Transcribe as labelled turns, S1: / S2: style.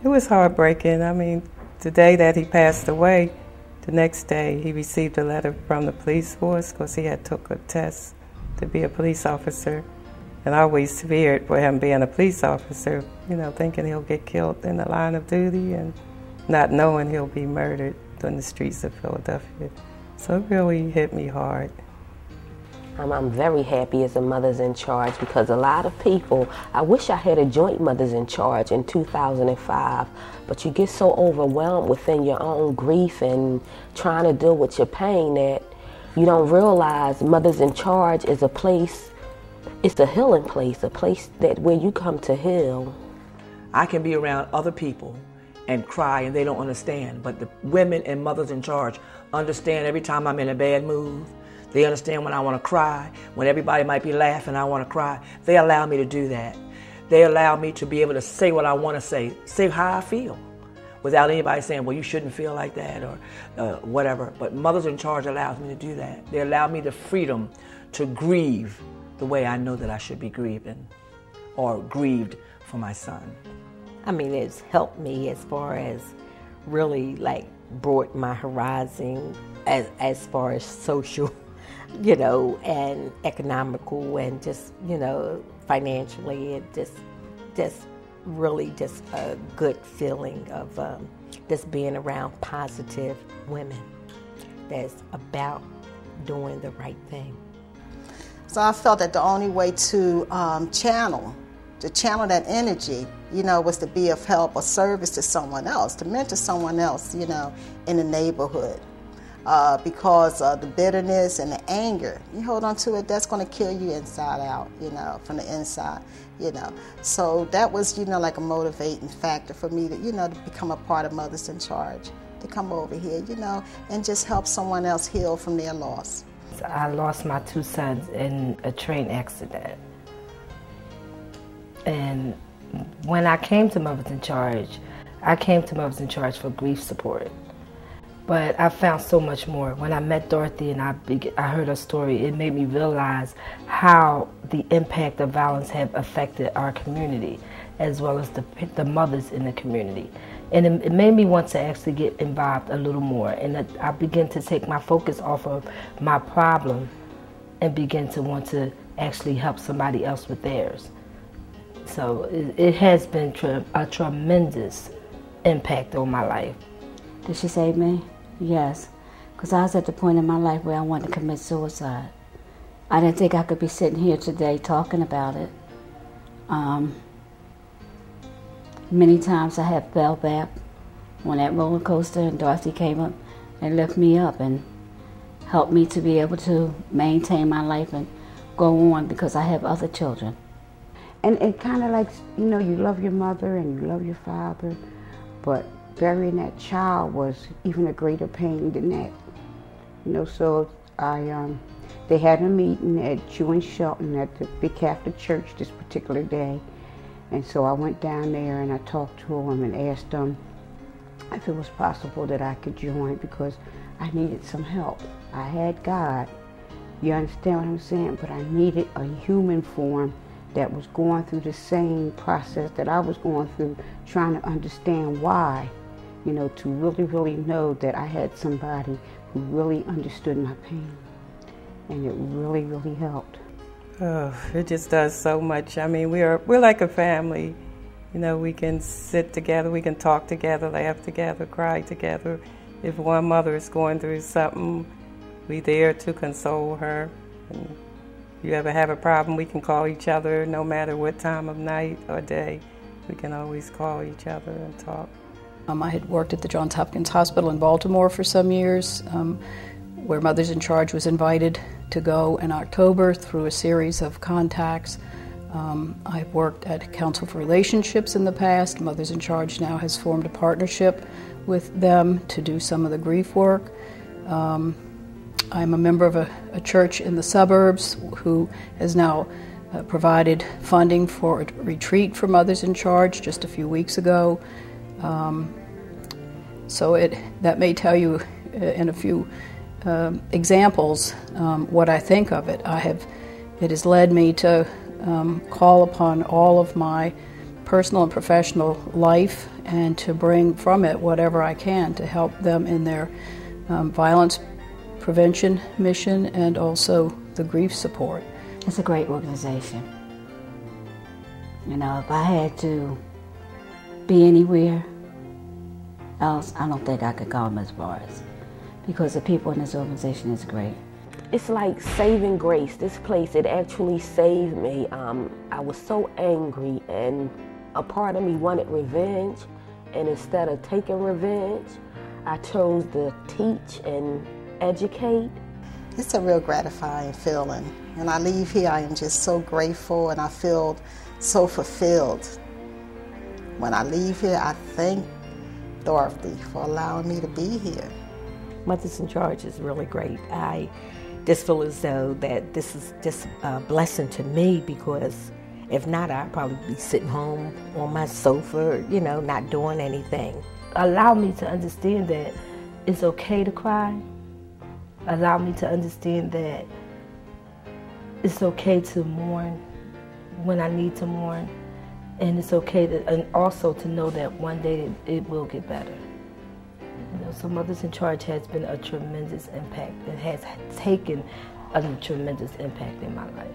S1: It was heartbreaking. I mean, the day that he passed away, the next day he received a letter from the police force because he had took a test to be a police officer. And I always feared for him being a police officer, you know, thinking he'll get killed in the line of duty and not knowing he'll be murdered on the streets of Philadelphia. So it really hit me hard.
S2: I'm very happy as a Mothers in Charge because a lot of people, I wish I had a joint Mothers in Charge in 2005, but you get so overwhelmed within your own grief and trying to deal with your pain that you don't realize Mothers in Charge is a place, it's a healing place, a place that where you come to heal.
S3: I can be around other people and cry and they don't understand, but the women and Mothers in Charge understand every time I'm in a bad mood. They understand when I want to cry, when everybody might be laughing, I want to cry. They allow me to do that. They allow me to be able to say what I want to say how I feel, without anybody saying, well, you shouldn't feel like that or whatever. But Mothers in Charge allows me to do that. They allow me the freedom to grieve the way I know that I should be grieving or grieved for my son.
S4: I mean, it's helped me as far as really like brought my horizon as far as social, you know, and economical and just, you know, financially. It just really just a good feeling of just being around positive women that's about doing the right thing.
S5: So I felt that the only way to channel that energy, you know, was to be of help or service to someone else, to mentor someone else, you know, in the neighborhood. Because the bitterness and the anger, you hold on to it, that's going to kill you inside out, you know, from the inside, you know. So that was, you know, like a motivating factor for me to, you know, to become a part of Mothers in Charge, to come over here, you know, and just help someone else heal from their loss.
S6: I lost my two sons in a train accident. And when I came to Mothers in Charge, I came to Mothers in Charge for grief support. But I found so much more. When I met Dorothy and I heard her story, it made me realize how the impact of violence have affected our community, as well as the mothers in the community. And it made me want to actually get involved a little more. And I began to take my focus off of my problem and begin to want to actually help somebody else with theirs. So it has been a tremendous impact on my life.
S7: Did she save me? Yes, because I was at the point in my life where I wanted to commit suicide. I didn't think I could be sitting here today talking about it. Many times I have fell back on that roller coaster, and Dorothy came up and lifted me up and helped me to be able to maintain my life and go on because I have other children.
S8: And it kind of like, you know, you love your mother and you love your father, but burying that child was even a greater pain than that. You know, so they had a meeting at Jew and Shelton at the Big Catholic Church this particular day. And so I went down there and I talked to them and asked them if it was possible that I could join because I needed some help. I had God, you understand what I'm saying, but I needed a human form that was going through the same process that I was going through, trying to understand why, you know, to really, really know that I had somebody who really understood my pain. And it really, really helped.
S1: Oh, it just does so much. I mean, we're like a family. You know, we can sit together, we can talk together, laugh together, cry together. If one mother is going through something, we're there to console her. And if you ever have a problem, we can call each other no matter what time of night or day. We can always call each other and talk.
S9: I had worked at the Johns Hopkins Hospital in Baltimore for some years, where Mothers in Charge was invited to go in October through a series of contacts. I've worked at Council for Relationships in the past. Mothers in Charge now has formed a partnership with them to do some of the grief work. I'm a member of a church in the suburbs who has now provided funding for a retreat for Mothers in Charge just a few weeks ago. So that may tell you in a few examples what I think of it. It has led me to call upon all of my personal and professional life, and to bring from it whatever I can to help them in their violence prevention mission and also the grief support.
S7: It's a great organization. You know, if I had to be anywhere else, I don't think I could come as far as, because the people in this organization is great.
S2: It's like saving grace. This place, it actually saved me. I was so angry, and a part of me wanted revenge, and instead of taking revenge, I chose to teach and educate.
S5: It's a real gratifying feeling. When I leave here, I am just so grateful, and I feel so fulfilled. When I leave here, I thank Dorothy for allowing me to be here.
S4: Mothers in Charge is really great. I just feel as though that this is just a blessing to me, because if not, I'd probably be sitting home on my sofa, you know, not doing anything.
S6: Allow me to understand that it's okay to cry. Allow me to understand that it's okay to mourn when I need to mourn. And it's okay to, and also to know that one day it will get better. You know, so Mothers in Charge has been a tremendous impact. It has taken a tremendous impact in my life.